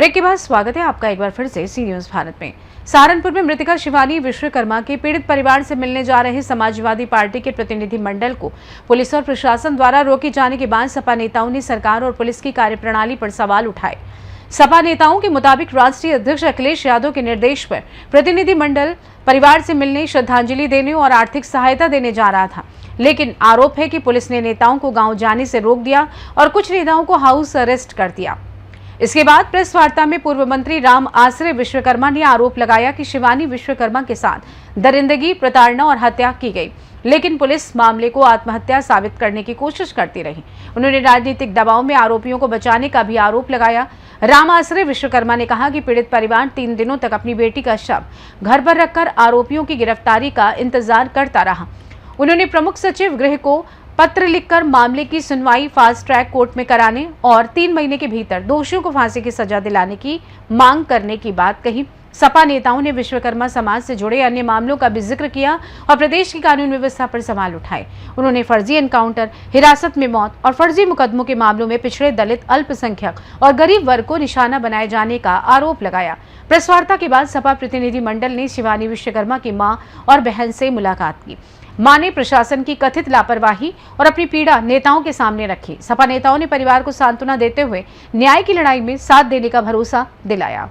Break के बाद स्वागत है आपका एक बार फिर से सी न्यूज भारत में। सहारनपुर में मृतका शिवानी विश्वकर्मा के पीड़ित परिवार से मिलने जा रहे समाजवादी पार्टी के प्रतिनिधि मंडल को पुलिस और प्रशासन द्वारा रोके जाने के बाद सपा नेताओं ने सरकार और पुलिस की कार्यप्रणाली पर सवाल उठाए। सपा नेताओं के मुताबिक राष्ट्रीय अध्यक्ष अखिलेश यादव के निर्देश पर प्रतिनिधि मंडल परिवार से मिलने, श्रद्धांजलि देने और आर्थिक सहायता देने जा रहा था, लेकिन आरोप है कि पुलिस ने नेताओं को गांव जाने से रोक दिया और कुछ नेताओं को हाउस अरेस्ट कर दिया। इसके बाद प्रेस वार्ता में पूर्व मंत्री राम आश्रय विश्वकर्मा ने आरोप लगाया कि शिवानी विश्वकर्मा के साथ दरिंदगी, प्रताड़ना और हत्या की गई, लेकिन पुलिस मामले को आत्महत्या साबित करने की कोशिश करती रही। उन्होंने राजनीतिक दबाव में आरोपियों को बचाने का भी आरोप लगाया। राम आश्रय विश्वकर्मा ने कहा कि पीड़ित परिवार 3 दिनों तक अपनी बेटी का शव घर पर रखकर आरोपियों की गिरफ्तारी का इंतजार करता रहा। उन्होंने प्रमुख सचिव गृह को पत्र लिखकर मामले की सुनवाई फास्ट ट्रैक कोर्ट में कराने और 3 महीने के भीतर दोषियों को फांसी की सजा दिलाने की मांग करने की बात कही। सपा नेताओं ने विश्वकर्मा समाज से जुड़े अन्य मामलों का भी जिक्र किया और प्रदेश की कानून व्यवस्था पर सवाल उठाए। उन्होंने फर्जी एनकाउंटर, हिरासत में मौत और फर्जी मुकदमों के मामलों में पिछड़े, दलित, अल्पसंख्यक और गरीब वर्ग को निशाना बनाए जाने का आरोप लगाया। प्रेस वार्ता के बाद सपा प्रतिनिधि मंडल ने शिवानी विश्वकर्मा की मां और बहन से मुलाकात की। मां ने प्रशासन की कथित लापरवाही और अपनी पीड़ा नेताओं के सामने रखी। सपा नेताओं ने परिवार को सांत्वना देते हुए न्याय की लड़ाई में साथ देने का भरोसा दिलाया।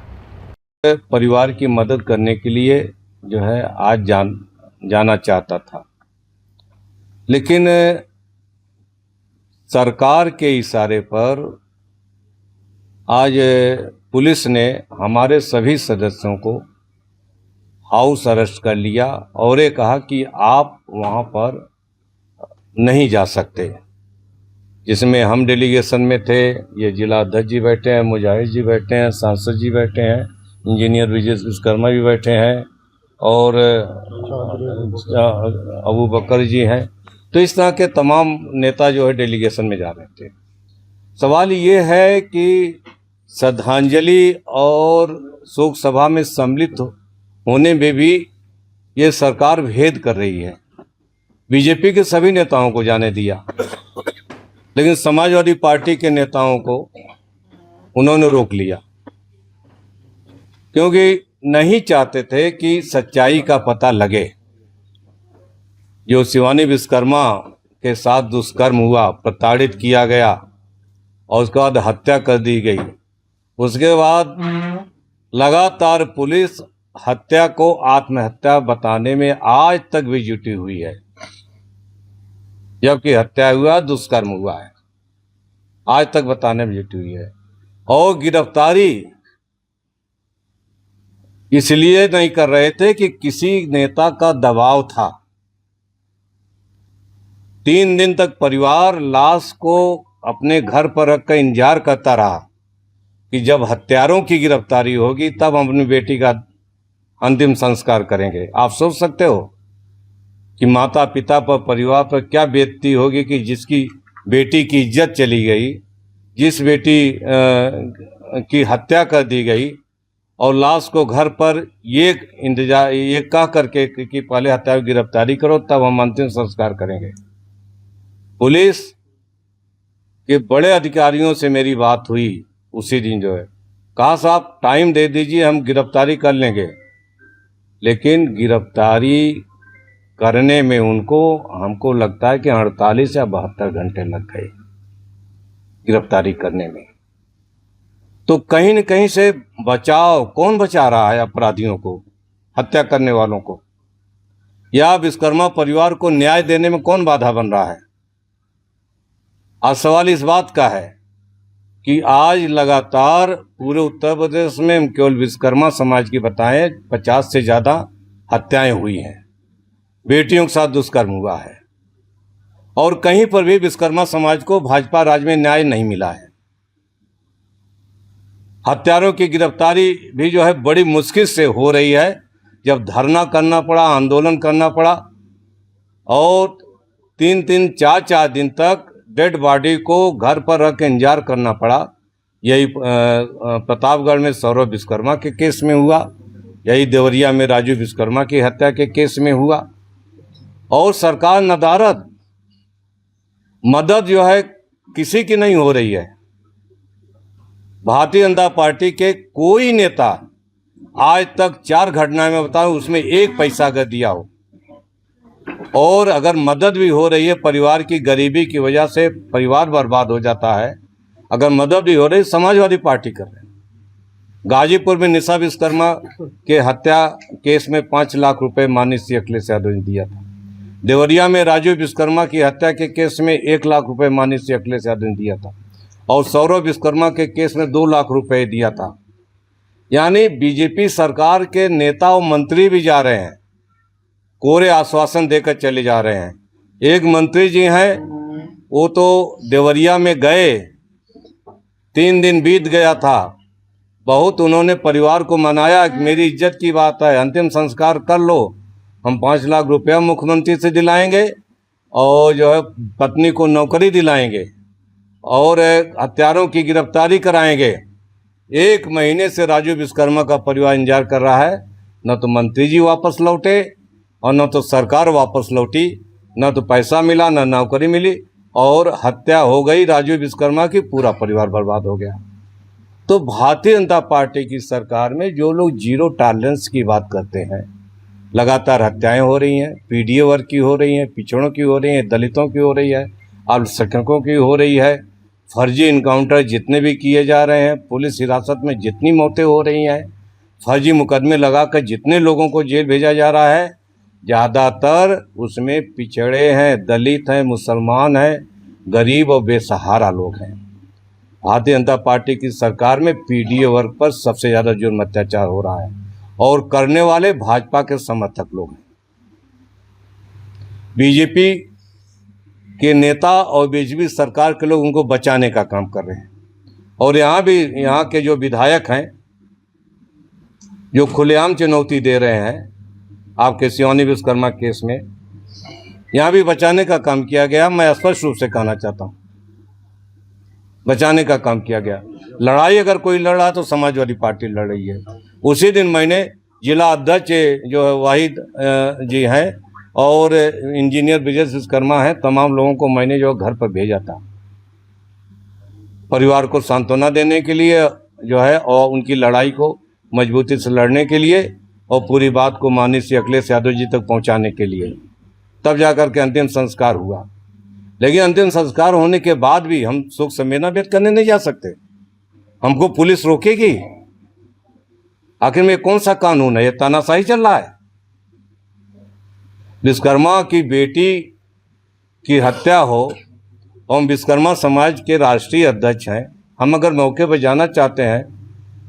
परिवार की मदद करने के लिए जो है आज जाना चाहता था, लेकिन सरकार के इशारे पर आज पुलिस ने हमारे सभी सदस्यों को हाउस अरेस्ट कर लिया और ये कहा कि आप वहाँ पर नहीं जा सकते। जिसमें हम डेलीगेशन में थे, ये जिला अध्यक्ष जी बैठे हैं, मुजाहिद जी बैठे हैं, सांसद जी बैठे हैं, इंजीनियर विजय विश्वकर्मा भी बैठे हैं और अबू बकर जी हैं। तो इस तरह के तमाम नेता जो है डेलीगेशन में जा रहे थे। सवाल ये है कि श्रद्धांजलि और शोक सभा में सम्मिलित होने में भी ये सरकार भेद कर रही है। बीजेपी के सभी नेताओं को जाने दिया, लेकिन समाजवादी पार्टी के नेताओं को उन्होंने रोक लिया, क्योंकि नहीं चाहते थे कि सच्चाई का पता लगे। जो शिवानी विश्वकर्मा के साथ दुष्कर्म हुआ, प्रताड़ित किया गया और उसके बाद हत्या कर दी गई, उसके बाद लगातार पुलिस हत्या को आत्महत्या बताने में आज तक भी जुटी हुई है, जबकि हत्या हुआ, दुष्कर्म हुआ है, आज तक बताने में जुटी हुई है। और गिरफ्तारी इसलिए नहीं कर रहे थे कि किसी नेता का दबाव था। 3 दिन तक परिवार लाश को अपने घर पर रखकर इंतजार करता रहा कि जब हत्यारों की गिरफ्तारी होगी तब हम अपनी बेटी का अंतिम संस्कार करेंगे। आप सोच सकते हो कि माता पिता पर, परिवार पर क्या बीतती होगी कि जिसकी बेटी की इज्जत चली गई, जिस बेटी की हत्या कर दी गई और लाश को घर पर ये कह करके कि पहले हत्या की गिरफ्तारी करो तब हम अंतिम संस्कार करेंगे। पुलिस के बड़े अधिकारियों से मेरी बात हुई उसी दिन, जो है कहा साहब टाइम दे दीजिए, हम गिरफ्तारी कर लेंगे। लेकिन गिरफ्तारी करने में हमको लगता है कि 48 या 72 घंटे लग गए गिरफ्तारी करने में। तो कहीं न कहीं से बचाव कौन बचा रहा है? अपराधियों को, हत्या करने वालों को, या विश्वकर्मा परिवार को न्याय देने में कौन बाधा बन रहा है? आज सवाल इस बात का है कि आज लगातार पूरे उत्तर प्रदेश में, हम केवल विश्वकर्मा समाज की बताएं, 50 से ज़्यादा हत्याएं हुई हैं, बेटियों के साथ दुष्कर्म हुआ है, और कहीं पर भी विश्वकर्मा समाज को भाजपा राज में न्याय नहीं मिला है। हत्यारों की गिरफ्तारी भी जो है बड़ी मुश्किल से हो रही है। जब धरना करना पड़ा, आंदोलन करना पड़ा और 3-3, 4-4 दिन तक डेड बॉडी को घर पर रख के इंतजार करना पड़ा। यही प्रतापगढ़ में सौरभ विश्वकर्मा के केस में हुआ, यही देवरिया में राजू विश्वकर्मा की हत्या के केस में हुआ। और सरकार नदारद, मदद जो है किसी की नहीं हो रही है। भारतीय जनता पार्टी के कोई नेता आज तक 4 घटनाएं मैं बताऊं उसमें 1 पैसा अगर दिया हो, और अगर मदद भी हो रही है परिवार की गरीबी की वजह से परिवार बर्बाद हो जाता है, अगर मदद भी हो रही समाजवादी पार्टी कर रहे हैं। गाजीपुर में निशा विश्वकर्मा के हत्या केस में 5 लाख रुपए माननीय श्री अखिलेश यादव ने दिया था। देवरिया में राजू विश्वकर्मा की हत्या के केस में 1 लाख रुपए माननीय श्री अखिलेश यादव ने दिया था, और सौरभ विश्वकर्मा के केस में 2 लाख रुपए दिया था। यानी बीजेपी सरकार के नेता और मंत्री भी जा रहे हैं, कोरे आश्वासन देकर चले जा रहे हैं। एक मंत्री जी हैं, वो तो देवरिया में गए, 3 दिन बीत गया था, बहुत उन्होंने परिवार को मनाया कि मेरी इज्जत की बात है, अंतिम संस्कार कर लो, हम 5 लाख रुपया मुख्यमंत्री से दिलाएंगे और जो है पत्नी को नौकरी दिलाएंगे और हत्यारों की गिरफ्तारी कराएंगे। 1 महीने से राजू विश्वकर्मा का परिवार इंतजार कर रहा है, न तो मंत्री जी वापस लौटे और न तो सरकार वापस लौटी, न तो पैसा मिला, न नौकरी मिली, और हत्या हो गई राजू विश्वकर्मा की, पूरा परिवार बर्बाद हो गया। तो भारतीय जनता पार्टी की सरकार में जो लोग जीरो टॉलरेंस की बात करते हैं, लगातार हत्याएं हो रही हैं, पीडीए वर्ग की हो रही हैं, पिछड़ों की हो रही हैं, दलितों की हो रही है, अल्पसंख्यकों की हो रही है, फर्जी इनकाउंटर जितने भी किए जा रहे हैं, पुलिस हिरासत में जितनी मौतें हो रही हैं, फर्जी मुकदमे लगाकर जितने लोगों को जेल भेजा जा रहा है, ज़्यादातर उसमें पिछड़े हैं, दलित हैं, मुसलमान हैं, गरीब और बेसहारा लोग हैं। भारतीय जनता पार्टी की सरकार में पीडीए वर्ग पर सबसे ज़्यादा जुर्म अत्याचार हो रहा है, और करने वाले भाजपा के समर्थक लोग हैं। बीजेपी के नेता और बीजेपी सरकार के लोग उनको बचाने का काम कर रहे हैं, और यहाँ के जो विधायक हैं जो खुलेआम चुनौती दे रहे हैं आपके शिवानी विश्वकर्मा केस में, यहाँ भी बचाने का काम किया गया। मैं स्पष्ट रूप से कहना चाहता हूँ, बचाने का काम किया गया। लड़ाई अगर कोई लड़ रहा है तो समाजवादी पार्टी लड़ रही है। उसी दिन मैंने जिला अध्यक्ष जो है वाहिद जी हैं और इंजीनियर विजय विश्वकर्मा हैं, तमाम लोगों को मैंने जो घर पर भेजा था परिवार को सांत्वना देने के लिए जो है, और उनकी लड़ाई को मजबूती से लड़ने के लिए, और पूरी बात को माननीय श्री अखिलेश यादव जी तक पहुंचाने के लिए। तब जाकर के अंतिम संस्कार हुआ। लेकिन अंतिम संस्कार होने के बाद भी हम शोक संवेदना व्यक्त करने नहीं जा सकते। हमको पुलिस रोकेगी? आखिर में कौन सा कानून है? ये तानाशाही चल रहा है। विश्वकर्मा की बेटी की हत्या हो, और विश्वकर्मा समाज के राष्ट्रीय अध्यक्ष हैं, हम अगर मौके पर जाना चाहते हैं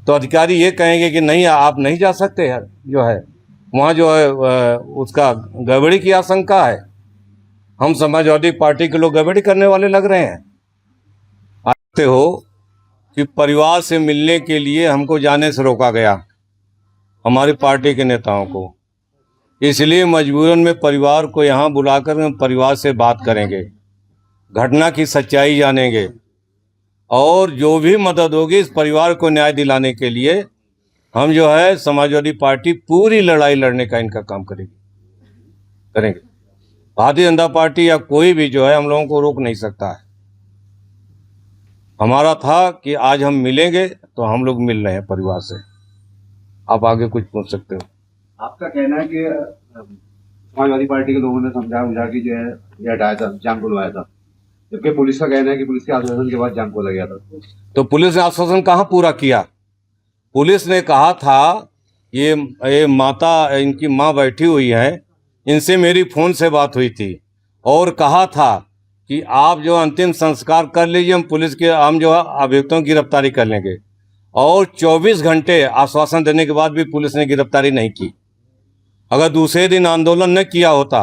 तो अधिकारी ये कहेंगे कि नहीं आप नहीं जा सकते हैं, जो है वहाँ जो है उसका गड़बड़ी की आशंका है। हम समाजवादी पार्टी के लोग गड़बड़ी करने वाले लग रहे हैं। आते हो कि परिवार से मिलने के लिए हमको जाने से रोका गया, हमारी पार्टी के नेताओं को, इसलिए मजबूरन में परिवार को यहाँ बुलाकर हम परिवार से बात करेंगे, घटना की सच्चाई जानेंगे, और जो भी मदद होगी इस परिवार को न्याय दिलाने के लिए हम जो है समाजवादी पार्टी पूरी लड़ाई लड़ने का इनका काम करेंगे। भारतीय जनता पार्टी या कोई भी जो है हम लोगों को रोक नहीं सकता है। हमारा था कि आज हम मिलेंगे, तो हम लोग मिल रहे हैं परिवार से। आप आगे कुछ पूछ सकते हो। आपका कहना है कि समाजवादी पार्टी के लोगों ने समझा बुझा के जो है ये हटाया था, जाम खुलवाया था, जबकि पुलिस का कहना है कि पुलिस के आश्वासन के बाद जाम खोला गया था। तो पुलिस ने आश्वासन कहाँ पूरा किया? पुलिस ने कहा था ये माता, इनकी माँ बैठी हुई है, इनसे मेरी फ़ोन से बात हुई थी, और कहा था कि आप जो अंतिम संस्कार कर लीजिए, हम जो है अभियुक्तों की गिरफ्तारी कर लेंगे। और 24 घंटे आश्वासन देने के बाद भी पुलिस ने गिरफ्तारी नहीं की। अगर दूसरे दिन आंदोलन न किया होता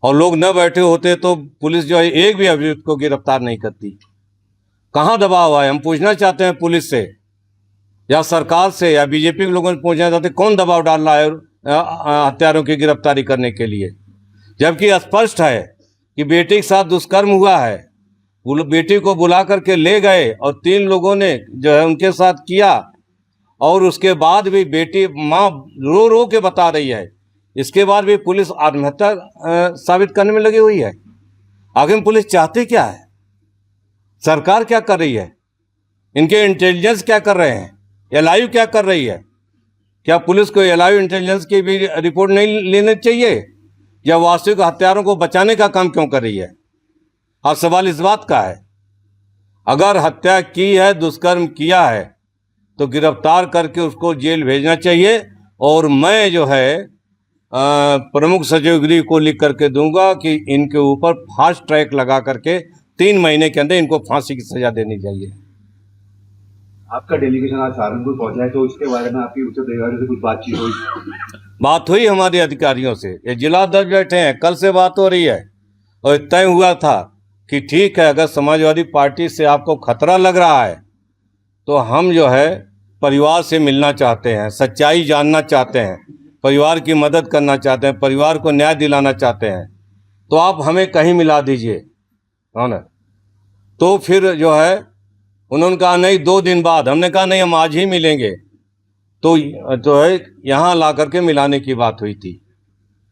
और लोग न बैठे होते तो पुलिस जो है एक भी अभियुक्त को गिरफ्तार नहीं करती। कहाँ दबाव आए? हम पूछना चाहते हैं पुलिस से या सरकार से या बीजेपी के लोगों से पूछना चाहते हैं, कौन दबाव डाल रहा है हत्यारों की गिरफ्तारी करने के लिए? जबकि स्पष्ट है कि बेटी के साथ दुष्कर्म हुआ है, बेटी को बुला करके ले गए और 3 लोगों ने जो है उनके साथ किया, और उसके बाद भी बेटी माँ रो रो के बता रही है, इसके बाद भी पुलिस आत्महत्या साबित करने में लगी हुई है। आखिर पुलिस चाहती क्या है? सरकार क्या कर रही है? इनके इंटेलिजेंस क्या कर रहे हैं, एलआईयू क्या कर रही है? क्या पुलिस को एलआईयू इंटेलिजेंस की भी रिपोर्ट नहीं लेनी चाहिए? या वास्तविक हत्यारों को बचाने का काम क्यों कर रही है? अब सवाल इस बात का है, अगर हत्या की है, दुष्कर्म किया है, तो गिरफ्तार करके उसको जेल भेजना चाहिए। और मैं जो है प्रमुख सचिवगिरी को लिख करके दूंगा कि इनके ऊपर फास्ट ट्रैक लगा करके 3 महीने के अंदर इनको फांसी की सजा देनी चाहिए। आपका डेलीगेशन आज सहारनपुर पहुंचा है, तो इसके बारे में आपकी उच्च अधिकारियों से कुछ बातचीत हुई? बात हुई हमारे अधिकारियों से, ये जिला अध्यक्ष बैठे हैं, कल से बात हो रही है और तय हुआ था कि ठीक है, अगर समाजवादी पार्टी से आपको खतरा लग रहा है तो हम जो है परिवार से मिलना चाहते हैं, सच्चाई जानना चाहते हैं, परिवार की मदद करना चाहते हैं, परिवार को न्याय दिलाना चाहते हैं, तो आप हमें कहीं मिला दीजिए, है ना। तो फिर जो है उन्होंने कहा नहीं 2 दिन बाद, हमने कहा नहीं हम आज ही मिलेंगे। तो जो है यहाँ ला करके मिलाने की बात हुई थी।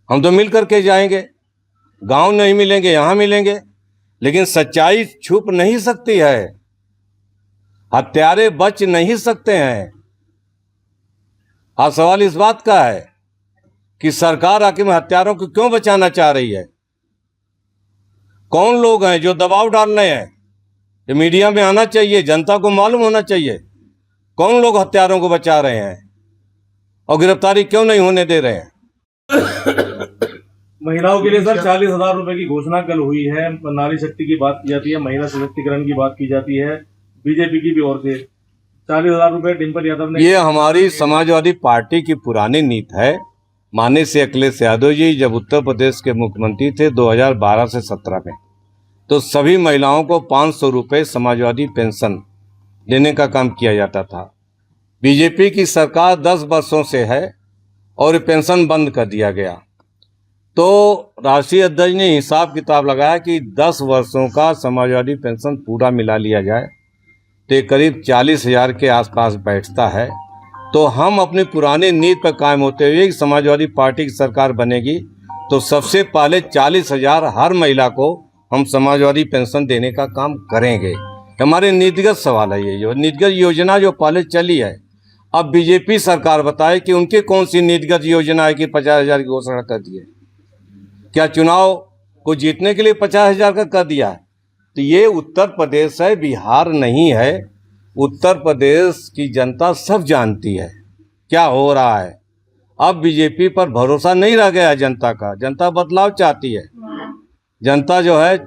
हम तो मिल करके जाएंगे, गांव नहीं मिलेंगे, यहाँ मिलेंगे, लेकिन सच्चाई छुप नहीं सकती है, हत्यारे बच नहीं सकते हैं। आज सवाल इस बात का है कि सरकार आखिर हत्यारों को क्यों बचाना चाह रही है? कौन लोग हैं जो दबाव डाल रहे हैं? ये मीडिया में आना चाहिए, जनता को मालूम होना चाहिए कौन लोग हत्यारों को बचा रहे हैं और गिरफ्तारी क्यों नहीं होने दे रहे हैं। महिलाओं के लिए सर 40,000 रुपए की घोषणा कल हुई है। नारी शक्ति की बात की जाती है, महिला सशक्तिकरण की बात की जाती है, बीजेपी की भी ओर से 40,000 रुपए डिम्पल यादव ने। ये हमारी समाजवादी पार्टी की पुरानी नीति है। माननीय श्री अखिलेश यादव जी जब उत्तर प्रदेश के मुख्यमंत्री थे 2012 से 17 में, तो सभी महिलाओं को 500 रुपये समाजवादी पेंशन देने का काम किया जाता था। बीजेपी की सरकार 10 वर्षों से है और पेंशन बंद कर दिया गया। तो राष्ट्रीय अध्यक्ष ने हिसाब किताब लगाया कि 10 वर्षों का समाजवादी पेंशन पूरा मिला लिया जाए तो करीब 40,000 के आसपास बैठता है। तो हम अपनी पुरानी नीति पर कायम होते हुए समाजवादी पार्टी की सरकार बनेगी तो सबसे पहले 40,000 हर महिला को हम समाजवादी पेंशन देने का काम करेंगे। हमारे नीतिगत सवाल है, ये जो नीतिगत योजना जो पहले चली है, अब बीजेपी सरकार बताए कि उनकी कौन सी नीतिगत योजना है कि 50,000 की घोषणा कर दी है। क्या चुनाव को जीतने के लिए 50,000 का कर दिया है? तो ये उत्तर प्रदेश है, बिहार नहीं है। उत्तर प्रदेश की जनता सब जानती है क्या हो रहा है। अब बीजेपी पर भरोसा नहीं रह गया जनता का, जनता बदलाव चाहती है। जनता जो है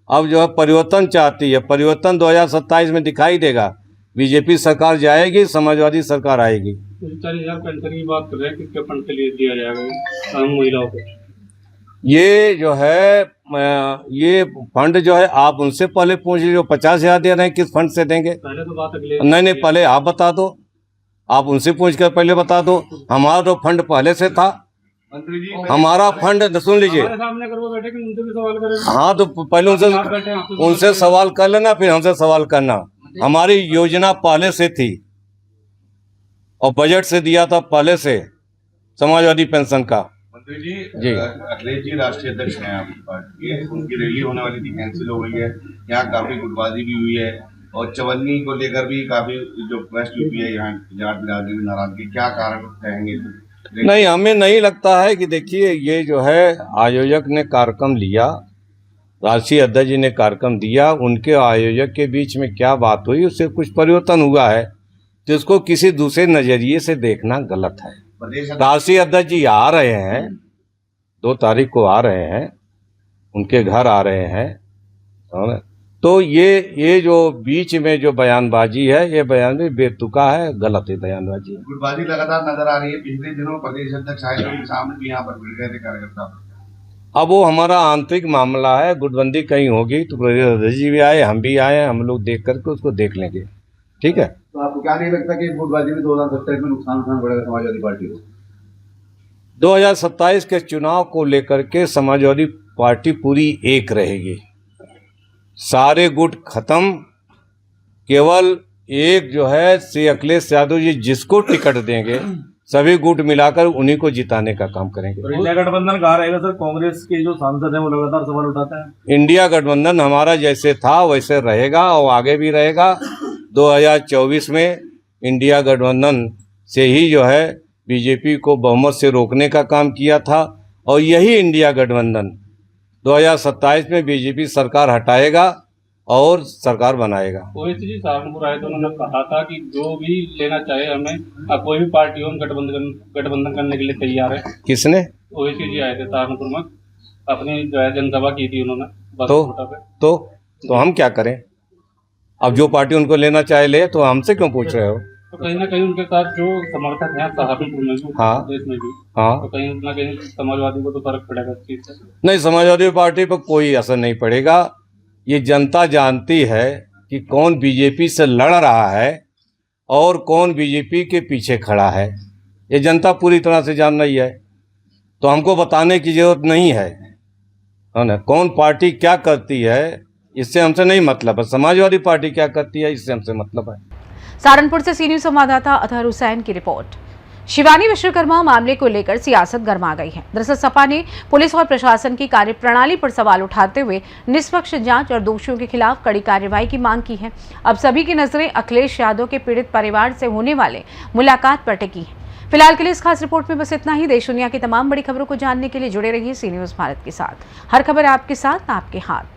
अब जो है परिवर्तन चाहती है। परिवर्तन 2027 में दिखाई देगा। बीजेपी सरकार जाएगी, समाजवादी सरकार आएगी। 40,000 पेंशन की बात कर रहे हैं, किसके फंड से लिए दिया जाएगा आम महिलाओं को? ये जो है ये फंड जो है आप उनसे पहले पूछ लीजिए, 50,000 दे रहे हैं किस फंड से देंगे? पहले तो बात अगले नहीं, पहले आप बता दो, आप उनसे पूछ कर पहले बता दो। हमारा तो फंड पहले से था, मंत्री जी हमारा फंड सुन लीजिए। सामने करो बैठे कि उनसे भी सवाल करें। हाँ तो पहले उनसे सवाल कर लेना, फिर हमसे सवाल करना। हमारी योजना पहले से थी और बजट से दिया था पहले से समाजवादी पेंशन का। मंत्री जी अखिलेश जी राष्ट्रीय अध्यक्ष हैं आपकी पार्टी के, उनकी रैली होने वाली थी, कैंसिल हो गई है। यहाँ काफी गुटबाजी भी हुई है और चवन्नी को लेकर भी काफी जो वेस्ट यूपी है यहाँ जाट बिरादरी में नाराजगी, क्या कारण कहेंगे? नहीं, हमें नहीं लगता है कि देखिए ये जो है आयोजक ने कार्यक्रम लिया, राष्ट्रीय अध्यक्ष जी ने कार्यक्रम दिया, उनके आयोजक के बीच में क्या बात हुई, उससे कुछ परिवर्तन हुआ है तो उसको किसी दूसरे नजरिए से देखना गलत है। राष्ट्रीय अध्यक्ष जी आ रहे हैं, 2 तारीख को आ रहे हैं, उनके घर आ रहे हैं, तो ये जो बीच में जो बयानबाजी है, ये बयान भी बेतुका है, गलत है बयानबाजी। गुटबाजी लगातार नजर आ रही है। पिछले दिनों प्रदेश अध्यक्ष आए के सामने भी यहाँ पर भिड़ गए थे कार्यकर्ता। अब वो हमारा आंतरिक मामला है, गुटबंदी कहीं होगी तो प्रदेश अध्यक्ष जी भी आए, हम भी आए, हम लोग देख करके उसको देख लेंगे। ठीक है। तो आपको क्या नहीं लगता कि इस गुटबाजी में 2027 में नुकसान पड़ेगा समाजवादी पार्टी को? 2027 के चुनाव को लेकर के समाजवादी पार्टी पूरी एक रहेगी। सारे गुट खत्म, केवल एक जो है श्री अखिलेश यादव जी जिसको टिकट देंगे सभी गुट मिलाकर उन्हीं को जिताने का काम करेंगे। तो इंडिया गठबंधन कहाँ रहेगा सर? कांग्रेस के जो सांसद हैं वो लगातार सवाल उठाते हैं। इंडिया गठबंधन हमारा जैसे था वैसे रहेगा और आगे भी रहेगा। 2024 में इंडिया गठबंधन से ही जो है बीजेपी को बहुमत से रोकने का काम किया था, और यही इंडिया गठबंधन 2027 में बीजेपी सरकार हटाएगा और सरकार बनाएगा। ओवैसी जी सहारनपुर आए तो उन्होंने कहा था कि जो भी लेना चाहे हमें, कोई भी पार्टी हो, हम गठबंधन करने के लिए तैयार है। किसने? ओवैसी जी आए थे सहारनपुर में, अपनी जो है जनसभा की थी उन्होंने तो हम क्या करें? अब जो पार्टी उनको लेना चाहे ले, तो हमसे क्यों पूछ रहे हो? तो कहीं ना कहीं उनके साथ जो समर्थक हैं सहारनपुर में भी, हाँ, देश में भी, हाँ, तो कहीं ना कहीं समाजवादी को तो फर्क पड़ेगा इस चीज से। नहीं, समाजवादी पार्टी पर कोई असर नहीं पड़ेगा। ये जनता जानती है कि कौन बीजेपी से लड़ रहा है और कौन बीजेपी के पीछे खड़ा है। ये जनता पूरी तरह से जान रही है, तो हमको बताने की जरूरत नहीं है ना। कौन पार्टी क्या करती है इससे हमसे नहीं मतलब है, समाजवादी पार्टी क्या करती है इससे हमसे मतलब है। सहारनपुर से सी न्यूज संवाददाता अतहर हुसैन की रिपोर्ट। शिवानी विश्वकर्मा मामले को लेकर सियासत गर्मा गई है। दरअसल सपा ने पुलिस और प्रशासन की कार्यप्रणाली पर सवाल उठाते हुए निष्पक्ष जांच और दोषियों के खिलाफ कड़ी कार्रवाई की मांग की है। अब सभी की नजरें अखिलेश यादव के पीड़ित परिवार से होने वाले मुलाकात पर टिकी है। फिलहाल के लिए इस खास रिपोर्ट में बस इतना ही। देश दुनिया की तमाम बड़ी खबरों को जानने के लिए जुड़े रहिए सी न्यूज भारत के साथ। हर खबर आपके साथ, आपके हाथ।